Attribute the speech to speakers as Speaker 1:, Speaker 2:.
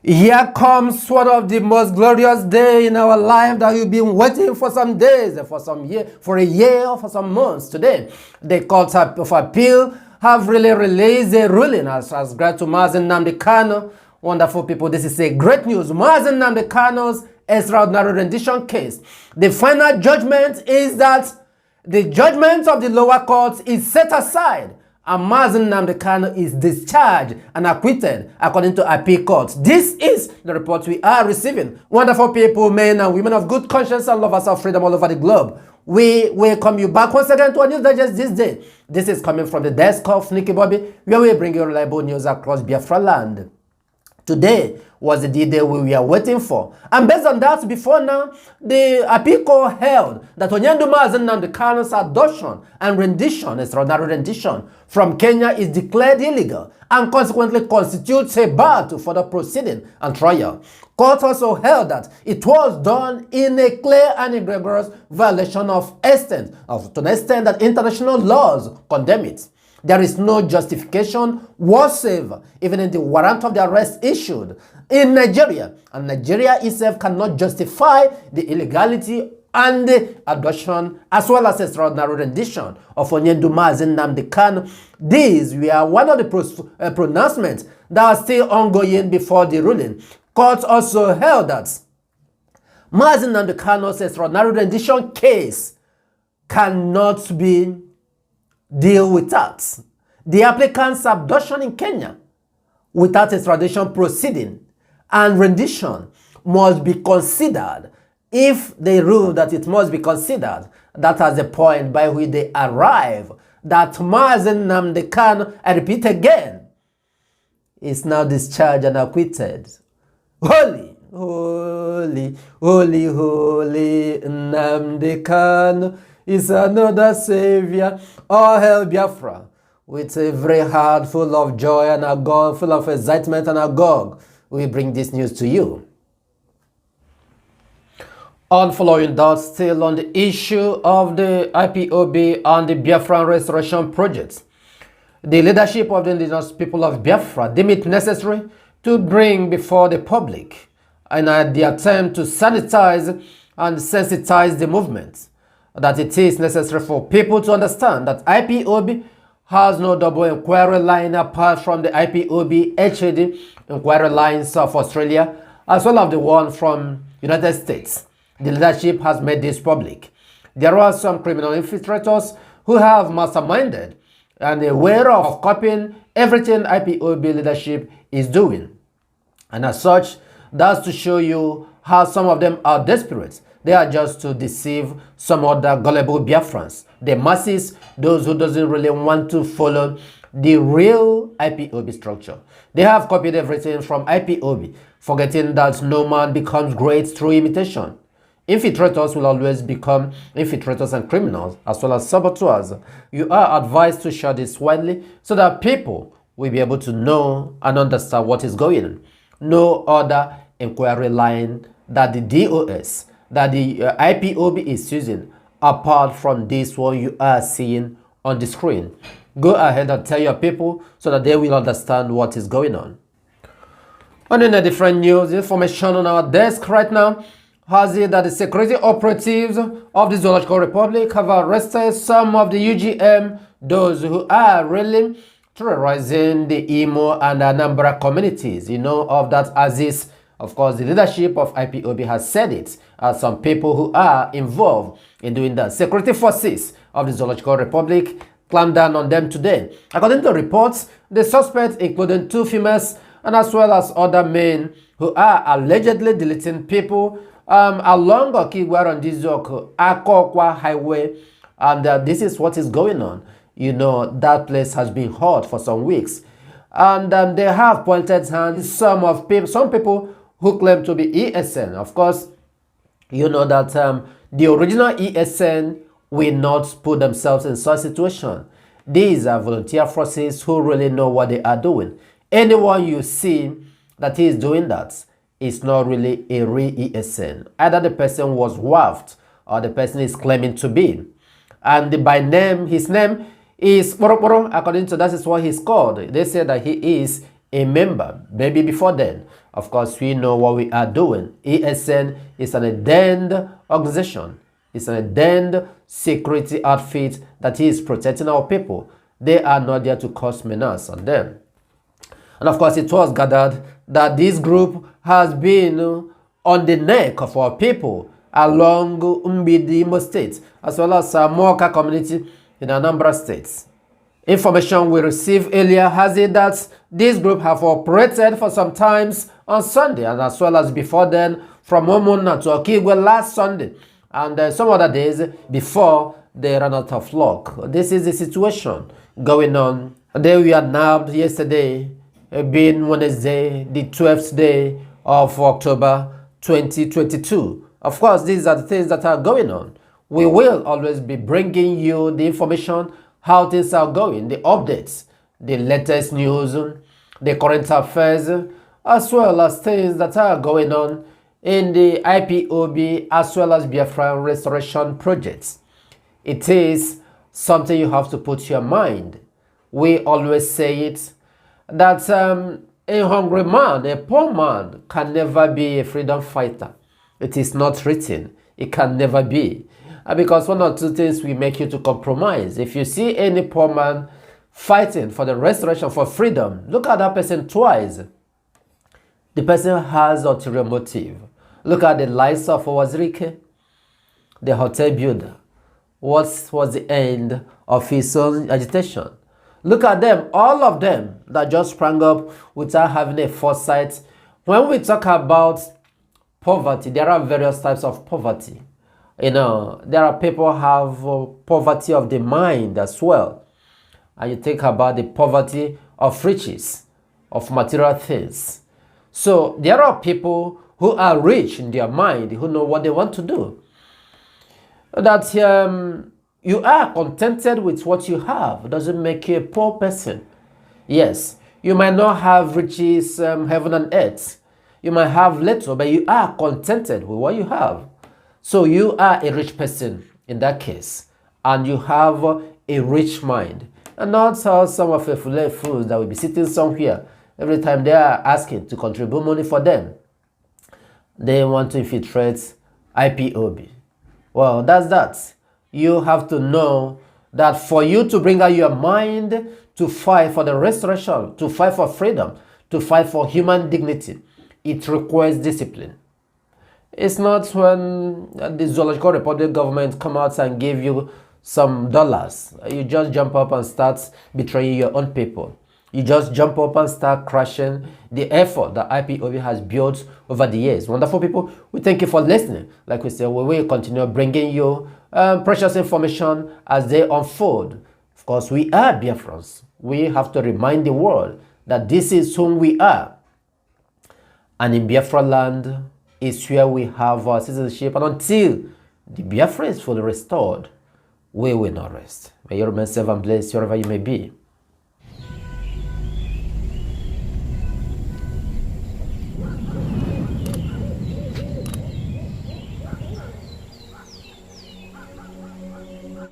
Speaker 1: Here comes one of the most glorious days in our life that you've been waiting for some days, for a year, for some months. Today, the Court of Appeal have really released a ruling as regards to Mazi Nnamdi Kanu. Wonderful people, this is a great news. Mazi Nnamdi Kanu's extraordinary rendition case. The final judgment is that the judgment of the lower court is set aside, and Mazi Nnamdi Kanu is discharged and acquitted according to appeal court. This is the report we are receiving. Wonderful people, men and women of good conscience and lovers of freedom all over the globe. We welcome you back once again to a news digest this day. This is coming from the desk of Nicky Bobby, where we bring you reliable news across Biafra land. Today was the D-Day we were waiting for. And based on that, before now, the appeal court held that Onyendu Mazi Nnamdi Kanu's adoption and rendition, extraordinary rendition from Kenya, is declared illegal and consequently constitutes a bar to further proceeding and trial. Court also held that it was done in a clear and egregious violation to the extent that international laws condemn it. There is no justification whatsoever, even in the warrant of the arrest issued in Nigeria. And Nigeria itself cannot justify the illegality and the adoption as well as extraordinary rendition of Onyendu Mazi Nnamdi Kanu. These were one of the pronouncements that are still ongoing before the ruling. Court also held that Mazi Nnamdi Kanu's extraordinary rendition case cannot be deal without the applicant's abduction in Kenya without extradition proceeding, and rendition must be considered. If they rule that it must be considered, that as the point by which they arrive that Mazi Nnamdi Kanu, I repeat again, is now discharged and acquitted. Holy, holy, holy, holy Nnamdi Kanu is another savior. All hail Biafra. With a very heart full of joy and agog, full of excitement and agog, we bring this news to you. On following that, still on the issue of the IPOB and the Biafran restoration project, the leadership of the indigenous people of Biafra deem it necessary to bring before the public and the attempt to sanitize and sensitize the movement, that it is necessary for people to understand that IPOB has no double inquiry line apart from the IPOB HAD inquiry lines of Australia, as well as the one from United States. The leadership has made this public. There are some criminal infiltrators who have masterminded and aware of copying everything IPOB leadership is doing. And as such, that's to show you how some of them are desperate. They are just to deceive some other gullible Biafrans, the masses, those who doesn't really want to follow the real IPOB structure. They have copied everything from IPOB, forgetting that no man becomes great through imitation. Infiltrators will always become infiltrators and criminals, as well as saboteurs. You are advised to share this widely so that people will be able to know and understand what is going on. No other inquiry line that the DOS, that the IPOB is using apart from this one you are seeing on the screen. Go ahead and tell your people so that they will understand what is going on. And in a different news, information on our desk right now has it that the security operatives of the Zoological Republic have arrested some of the UGM, those who are really terrorizing the Imo and Anambra communities. You know of that as is. Of course, the leadership of IPOB has said it, as some people who are involved in doing that. Security forces of the Zoological Republic clamped down on them today. According to reports, the suspects, including 2 females and as well as other men who are allegedly deleting people along Okigwarandizok Akokwa Highway, and this is what is going on. You know, that place has been hot for some weeks, and they have pointed hands some people who claim to be ESN. Of course, you know that the original ESN will not put themselves in such a situation. These are volunteer forces who really know what they are doing. Anyone you see that is doing that is not really a real ESN. Either the person was waffed or the person is claiming to be. And by name, his name is Boroboro. According to that is what he's called. They say that he is a member, maybe before then. Of course, we know what we are doing. ESN is an ordained organization. It's an ordained security outfit that is protecting our people. They are not there to cause menace on them. And of course, it was gathered that this group has been on the neck of our people along Umbidi Imo State, as well as Moka community in Anambra State. Information we received earlier has it that this group have operated for some times on Sunday, and as well as before then from Omona to Okigwe last Sunday, and some other days before they ran out of luck. This is the situation going on. They were nabbed yesterday, being Wednesday, the 12th day of October 2022. Of course, these are the things that are going on. We will always be bringing you the information, how things are going, the updates, the latest news, the current affairs, as well as things that are going on in the IPOB as well as Biafran restoration projects. It is something you have to put your mind. We always say it, that a hungry man, a poor man, can never be a freedom fighter. It is not written. It can never be. Because one or two things will make you to compromise. If you see any poor man fighting for the restoration, for freedom, look at that person twice. The person has ulterior motive. Look at the lives of Wazirike, the hotel builder. What was the end of his own agitation? Look at them, all of them that just sprang up without having a foresight. When we talk about poverty, there are various types of poverty. There are people who have poverty of the mind as well. And you think about the poverty of riches, of material things. So there are people who are rich in their mind, who know what they want to do. That you are contented with what you have doesn't make you a poor person. Yes, you might not have riches, heaven and earth. You might have little, but you are contented with what you have. So you are a rich person in that case, and you have a rich mind. And not how some of the fools that will be sitting somewhere every time they are asking to contribute money for them. They want to infiltrate IPOB. Well, that's that. You have to know that for you to bring out your mind to fight for the restoration, to fight for freedom, to fight for human dignity, it requires discipline. It's not when the Zoological Republic government come out and give you some dollars. You just jump up and start betraying your own people. You just jump up and start crashing the effort that IPOB has built over the years. Wonderful people, we thank you for listening. Like we said, we will continue bringing you precious information as they unfold. Of course, we are Biafrans. We have to remind the world that this is whom we are. And in Biafra land is where we have our citizenship. And until the Biafra is fully restored, we will not rest. May you remain safe and blessed wherever you may be.